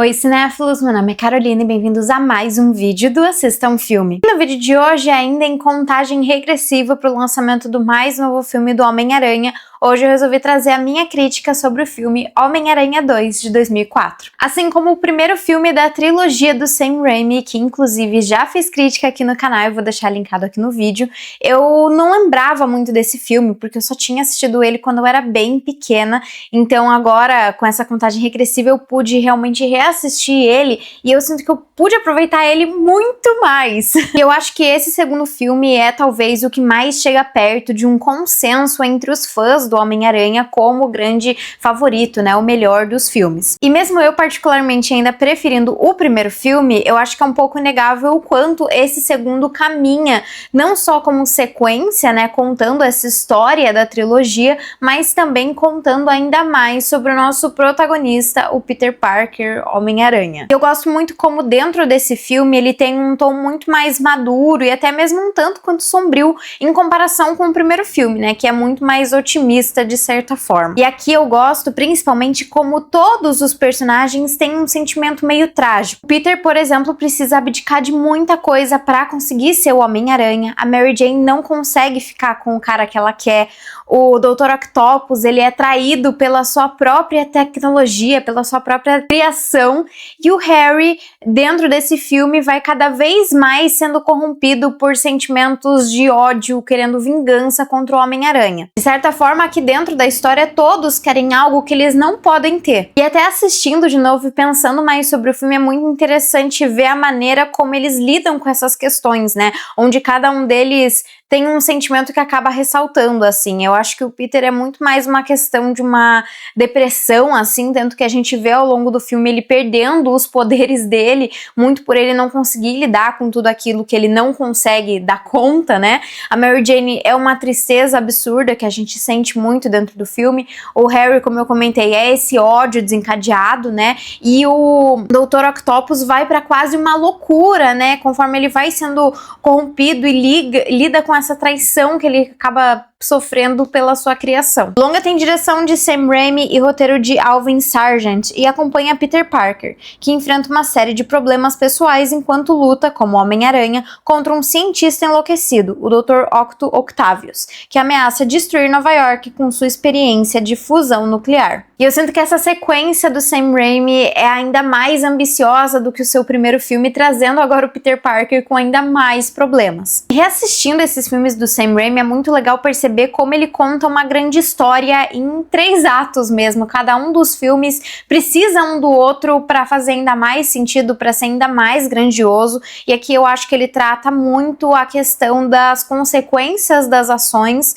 Oi cinéfilos, meu nome é Carolina e bem-vindos a mais um vídeo do Assista um Filme. No vídeo de hoje, ainda em contagem regressiva para o lançamento do mais novo filme do Homem-Aranha, hoje eu resolvi trazer a minha crítica sobre o filme Homem-Aranha 2 de 2004. Assim como o primeiro filme da trilogia do Sam Raimi, que inclusive já fiz crítica aqui no canal, eu vou deixar linkado aqui no vídeo, eu não lembrava muito desse filme, porque eu só tinha assistido ele quando eu era bem pequena, então agora, com essa contagem regressiva, eu pude realmente reassistir ele, e eu sinto que eu pude aproveitar ele muito mais. E eu acho que esse segundo filme é talvez o que mais chega perto de um consenso entre os fãs do Homem-Aranha como o grande favorito, né, o melhor dos filmes. E mesmo eu particularmente ainda preferindo o primeiro filme, eu acho que é um pouco inegável o quanto esse segundo caminha, não só como sequência, né, contando essa história da trilogia, mas também contando ainda mais sobre o nosso protagonista, o Peter Parker, Homem-Aranha. Eu gosto muito como dentro desse filme ele tem um tom muito mais maduro e até mesmo um tanto quanto sombrio em comparação com o primeiro filme, né, que é muito mais otimista de certa forma. E aqui eu gosto principalmente como todos os personagens têm um sentimento meio trágico. O Peter, por exemplo, precisa abdicar de muita coisa para conseguir ser o Homem-Aranha. A Mary Jane não consegue ficar com o cara que ela quer. O Dr. Octopus, ele é traído pela sua própria tecnologia, pela sua própria criação. E o Harry, dentro desse filme, vai cada vez mais sendo corrompido por sentimentos de ódio, querendo vingança contra o Homem-Aranha. De certa forma, aqui dentro da história, todos querem algo que eles não podem ter. E até assistindo de novo e pensando mais sobre o filme, é muito interessante ver a maneira como eles lidam com essas questões, né? Onde cada um deles tem um sentimento que acaba ressaltando, assim. Eu acho que o Peter é muito mais uma questão de uma depressão, assim, tanto que a gente vê ao longo do filme ele perdendo os poderes dele, muito por ele não conseguir lidar com tudo aquilo que ele não consegue dar conta, né? A Mary Jane é uma tristeza absurda que a gente sente muito dentro do filme. O Harry, como eu comentei, é esse ódio desencadeado, né? E o Dr. Octopus vai pra quase uma loucura, né? Conforme ele vai sendo corrompido e lida com essa traição que ele acaba sofrendo pela sua criação. O longa tem direção de Sam Raimi e roteiro de Alvin Sargent e acompanha Peter Parker, que enfrenta uma série de problemas pessoais enquanto luta, como Homem-Aranha, contra um cientista enlouquecido, o Dr. Octo Octavius, que ameaça destruir Nova York com sua experiência de fusão nuclear. E eu sinto que essa sequência do Sam Raimi é ainda mais ambiciosa do que o seu primeiro filme, trazendo agora o Peter Parker com ainda mais problemas. E reassistindo esses filmes do Sam Raimi é muito legal perceber como ele conta uma grande história em 3 atos mesmo. Cada um dos filmes precisa um do outro para fazer ainda mais sentido, para ser ainda mais grandioso. E aqui eu acho que ele trata muito a questão das consequências das ações,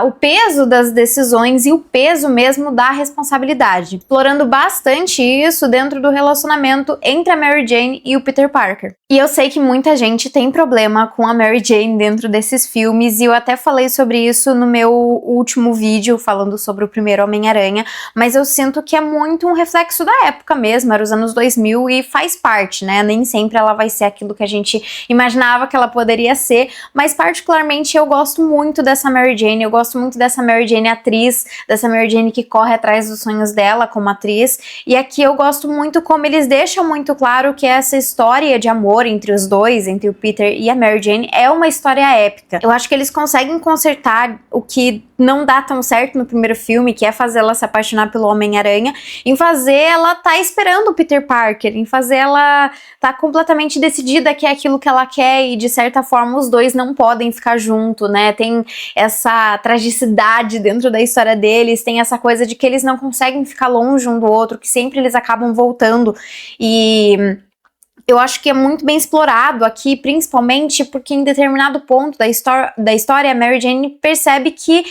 o peso das decisões e o peso mesmo da responsabilidade, explorando bastante isso dentro do relacionamento entre a Mary Jane e o Peter Parker. E eu sei que muita gente tem problema com a Mary Jane dentro desses filmes, e eu até falei sobre isso no meu último vídeo falando sobre o primeiro Homem-Aranha, mas eu sinto que é muito um reflexo da época mesmo, era os anos 2000 e faz parte, né? Nem sempre ela vai ser aquilo que a gente imaginava que ela poderia ser, mas particularmente eu gosto muito dessa Mary Jane, eu gosto muito dessa Mary Jane atriz, dessa Mary Jane que corre atrás dos sonhos dela como atriz, e aqui eu gosto muito como eles deixam muito claro que essa história de amor entre os dois, entre o Peter e a Mary Jane, é uma história épica. Eu acho que eles conseguem consertar o que não dá tão certo no primeiro filme, que é fazer ela se apaixonar pelo Homem-Aranha, em fazer ela tá esperando o Peter Parker, em fazer ela tá completamente decidida que é aquilo que ela quer, e de certa forma os dois não podem ficar junto, né? Tem essa tragicidade dentro da história deles, tem essa coisa de que eles não conseguem ficar longe um do outro, que sempre eles acabam voltando, e eu acho que é muito bem explorado aqui, principalmente porque em determinado ponto da história a Mary Jane percebe que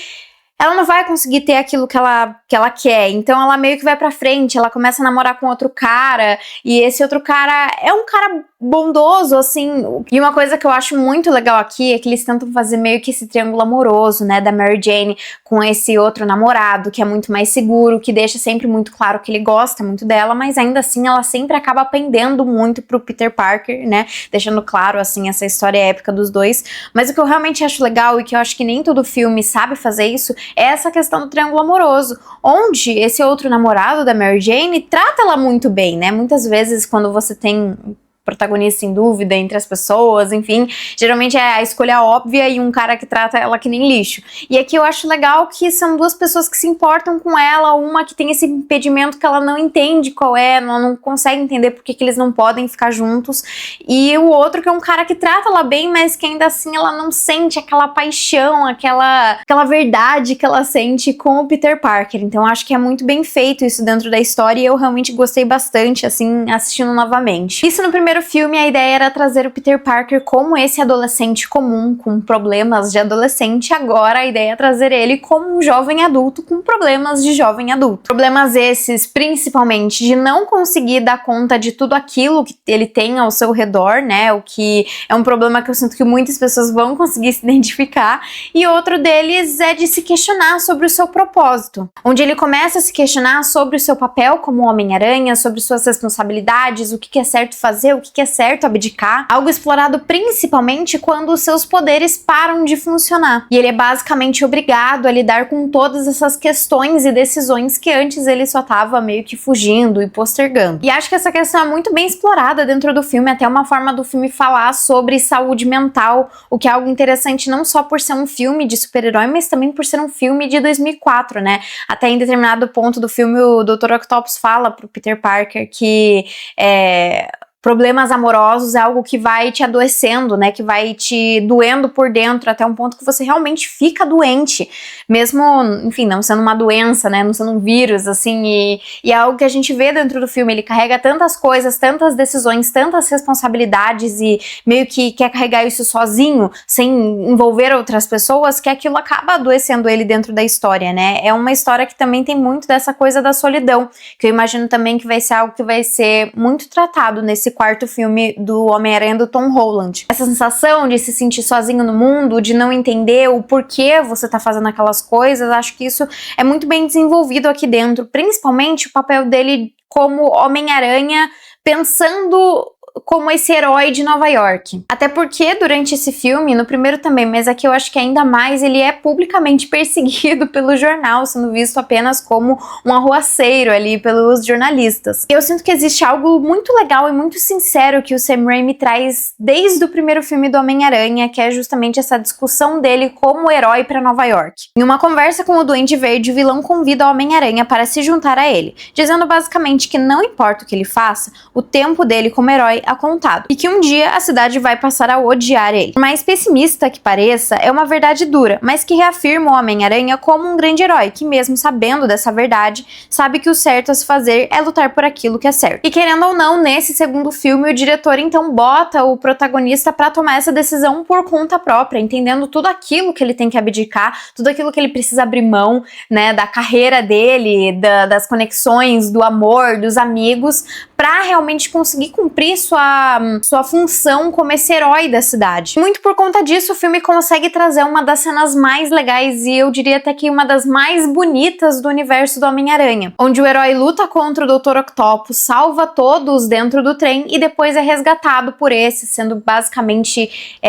ela não vai conseguir ter aquilo que ela quer, então ela meio que vai pra frente, ela começa a namorar com outro cara, e esse outro cara é um cara bondoso, assim, e uma coisa que eu acho muito legal aqui é que eles tentam fazer meio que esse triângulo amoroso, né, da Mary Jane com esse outro namorado, que é muito mais seguro, que deixa sempre muito claro que ele gosta muito dela, mas ainda assim ela sempre acaba pendendo muito pro Peter Parker, né, deixando claro, assim, essa história épica dos dois. Mas o que eu realmente acho legal e que eu acho que nem todo filme sabe fazer isso, é essa questão do triângulo amoroso, onde esse outro namorado da Mary Jane trata ela muito bem, né? Muitas vezes quando você tem protagonista em dúvida entre as pessoas, enfim, geralmente é a escolha óbvia e um cara que trata ela que nem lixo. E aqui eu acho legal que são duas pessoas que se importam com ela, uma que tem esse impedimento que ela não entende qual é, ela não consegue entender por que eles não podem ficar juntos, e o outro que é um cara que trata ela bem, mas que ainda assim ela não sente aquela paixão, aquela verdade que ela sente com o Peter Parker. Então eu acho que é muito bem feito isso dentro da história e eu realmente gostei bastante, assim, assistindo novamente. Isso no primeiro filme, a ideia era trazer o Peter Parker como esse adolescente comum, com problemas de adolescente. Agora a ideia é trazer ele como um jovem adulto com problemas de jovem adulto. Problemas esses, principalmente, de não conseguir dar conta de tudo aquilo que ele tem ao seu redor, né? O que é um problema que eu sinto que muitas pessoas vão conseguir se identificar. E outro deles é de se questionar sobre o seu propósito, onde ele começa a se questionar sobre o seu papel como Homem-Aranha, sobre suas responsabilidades, o que é certo fazer, o que é certo abdicar, algo explorado principalmente quando os seus poderes param de funcionar. E ele é basicamente obrigado a lidar com todas essas questões e decisões que antes ele só tava meio que fugindo e postergando. E acho que essa questão é muito bem explorada dentro do filme, até uma forma do filme falar sobre saúde mental, o que é algo interessante não só por ser um filme de super-herói, mas também por ser um filme de 2004, né? Até em determinado ponto do filme o Dr. Octopus fala pro Peter Parker que problemas amorosos é algo que vai te adoecendo, né, que vai te doendo por dentro até um ponto que você realmente fica doente, mesmo, enfim, não sendo uma doença, né, não sendo um vírus, assim, e é algo que a gente vê dentro do filme. Ele carrega tantas coisas, tantas decisões, tantas responsabilidades e meio que quer carregar isso sozinho, sem envolver outras pessoas, que aquilo acaba adoecendo ele dentro da história, né. É uma história que também tem muito dessa coisa da solidão, que eu imagino também que vai ser algo que vai ser muito tratado nesse quarto filme do Homem-Aranha do Tom Holland. Essa sensação de se sentir sozinho no mundo, de não entender o porquê você tá fazendo aquelas coisas, acho que isso é muito bem desenvolvido aqui dentro, principalmente o papel dele como Homem-Aranha, pensando como esse herói de Nova York. Até porque durante esse filme, no primeiro também, mas aqui eu acho que ainda mais, ele é publicamente perseguido pelo jornal, sendo visto apenas como um arruaceiro ali pelos jornalistas. Eu sinto que existe algo muito legal e muito sincero que o Sam Raimi traz desde o primeiro filme do Homem-Aranha, que é justamente essa discussão dele como herói para Nova York. Em uma conversa com o Duende Verde, o vilão convida o Homem-Aranha para se juntar a ele, dizendo basicamente que não importa o que ele faça, o tempo dele como herói é contado, e que um dia a cidade vai passar a odiar ele. Por mais pessimista que pareça, é uma verdade dura, mas que reafirma o Homem-Aranha como um grande herói, que mesmo sabendo dessa verdade, sabe que o certo a se fazer é lutar por aquilo que é certo. E querendo ou não, nesse segundo filme, o diretor então bota o protagonista para tomar essa decisão por conta própria, entendendo tudo aquilo que ele tem que abdicar, tudo aquilo que ele precisa abrir mão, né, da carreira dele, das conexões, do amor, dos amigos, para realmente conseguir cumprir sua função como esse herói da cidade. Muito por conta disso, o filme consegue trazer uma das cenas mais legais e eu diria até que uma das mais bonitas do universo do Homem-Aranha, onde o herói luta contra o Dr. Octopus, salva todos dentro do trem e depois é resgatado por esse, sendo basicamente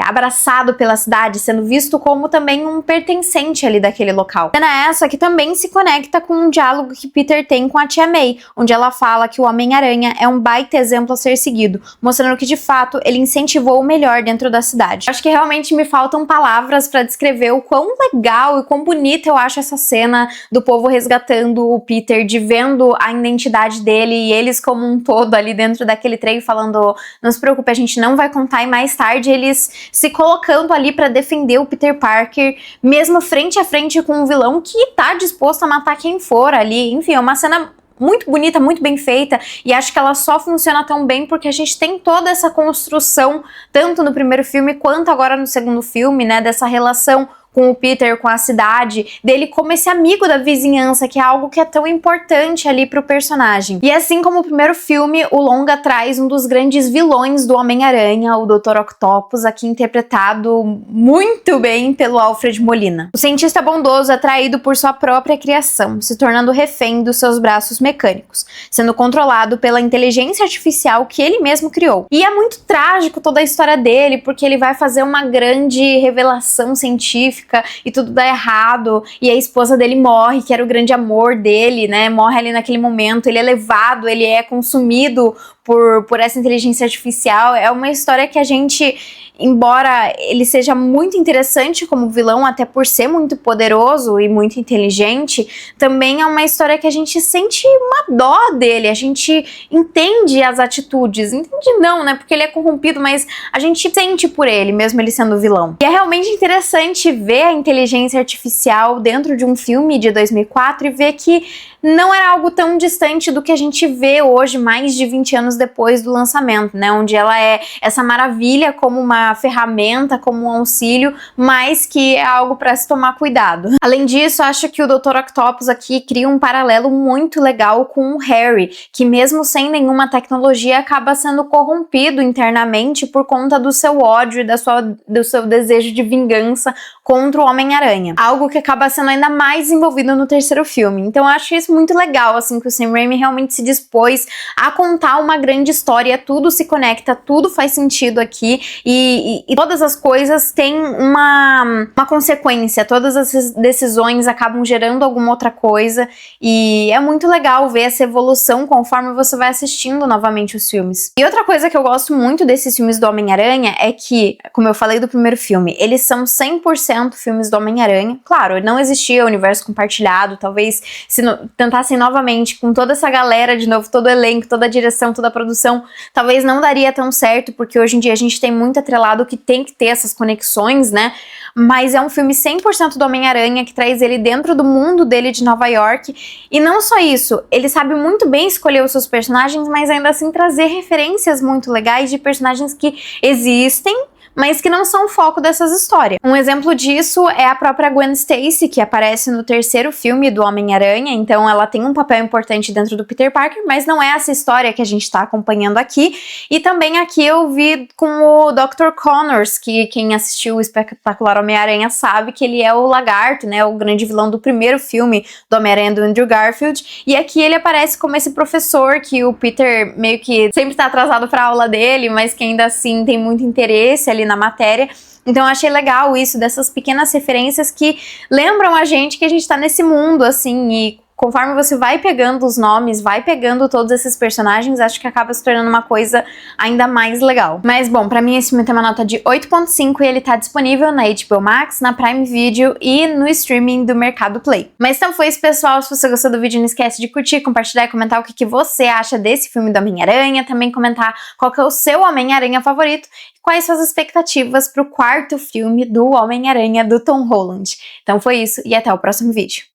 abraçado pela cidade, sendo visto como também um pertencente ali daquele local. Cena essa que também se conecta com um diálogo que Peter tem com a Tia May, onde ela fala que o Homem-Aranha é um baita exemplo a ser seguido, mostrando que de fato ele incentivou o melhor dentro da cidade. Acho que realmente me faltam palavras para descrever o quão legal e quão bonita eu acho essa cena do povo resgatando o Peter, de vendo a identidade dele e eles como um todo ali dentro daquele trem falando, não se preocupe, a gente não vai contar, e mais tarde eles se colocando ali para defender o Peter Parker, mesmo frente a frente com um vilão que tá disposto a matar quem for ali. Enfim, é uma cena muito bonita, muito bem feita, e acho que ela só funciona tão bem porque a gente tem toda essa construção, tanto no primeiro filme quanto agora no segundo filme, né, dessa relação com o Peter, com a cidade, dele como esse amigo da vizinhança, que é algo que é tão importante ali pro personagem. E assim como o primeiro filme, o longa traz um dos grandes vilões do Homem-Aranha, o Dr. Octopus, aqui interpretado muito bem pelo Alfred Molina. O cientista bondoso é atraído por sua própria criação, se tornando refém dos seus braços mecânicos, sendo controlado pela inteligência artificial que ele mesmo criou. E é muito trágico toda a história dele, porque ele vai fazer uma grande revelação científica científica e tudo dá errado, e a esposa dele morre, que era o grande amor dele, né? Morre ali naquele momento, ele é levado, ele é consumido por essa inteligência artificial. É uma história que a gente, embora ele seja muito interessante como vilão, até por ser muito poderoso e muito inteligente, também é uma história que a gente sente uma dó dele, a gente entende as atitudes, entende não, né, porque ele é corrompido, mas a gente sente por ele, mesmo ele sendo vilão. E é realmente interessante ver a inteligência artificial dentro de um filme de 2004 e ver que não era algo tão distante do que a gente vê hoje, mais de 20 anos depois do lançamento, né? Onde ela é essa maravilha como uma ferramenta, como um auxílio, mas que é algo para se tomar cuidado. Além disso, acho que o Dr. Octopus aqui cria um paralelo muito legal com o Harry, que mesmo sem nenhuma tecnologia acaba sendo corrompido internamente por conta do seu ódio e do seu desejo de vingança contra o Homem-Aranha. Algo que acaba sendo ainda mais envolvido no terceiro filme. Então eu acho isso muito legal, assim, que o Sam Raimi realmente se dispôs a contar uma grande história, tudo se conecta, tudo faz sentido aqui e todas as coisas têm uma consequência, todas as decisões acabam gerando alguma outra coisa e é muito legal ver essa evolução conforme você vai assistindo novamente os filmes. E outra coisa que eu gosto muito desses filmes do Homem-Aranha é que, como eu falei do primeiro filme, eles são 100% filmes do Homem-Aranha. Claro, não existia o universo compartilhado, talvez se tentassem novamente com toda essa galera de novo, todo o elenco, toda a direção, toda a produção, talvez não daria tão certo, porque hoje em dia a gente tem muito atrelado que tem que ter essas conexões, né? Mas é um filme 100% do Homem-Aranha, que traz ele dentro do mundo dele de Nova York, e não só isso, ele sabe muito bem escolher os seus personagens, mas ainda assim trazer referências muito legais de personagens que existem, mas que não são o foco dessas histórias. Um exemplo disso é a própria Gwen Stacy, que aparece no terceiro filme do Homem-Aranha, então ela tem um papel importante dentro do Peter Parker, mas não é essa história que a gente tá acompanhando aqui. E também aqui eu vi com o Dr. Connors, que quem assistiu o Espetacular Homem-Aranha sabe que ele é o Lagarto, né, o grande vilão do primeiro filme do Homem-Aranha do Andrew Garfield, e aqui ele aparece como esse professor que o Peter meio que sempre tá atrasado pra aula dele, mas que ainda assim tem muito interesse ali na matéria. Então eu achei legal isso, dessas pequenas referências que lembram a gente que a gente tá nesse mundo, assim, e conforme você vai pegando os nomes, vai pegando todos esses personagens, acho que acaba se tornando uma coisa ainda mais legal. Mas bom, pra mim esse filme tem uma nota de 8.5 e ele tá disponível na HBO Max, na Prime Video e no streaming do Mercado Play. Mas então foi isso, pessoal. Se você gostou do vídeo, não esquece de curtir, compartilhar e comentar o que você acha desse filme do Homem-Aranha, também comentar qual que é o seu Homem-Aranha favorito e quais suas expectativas pro quarto filme do Homem-Aranha do Tom Holland. Então foi isso e até o próximo vídeo.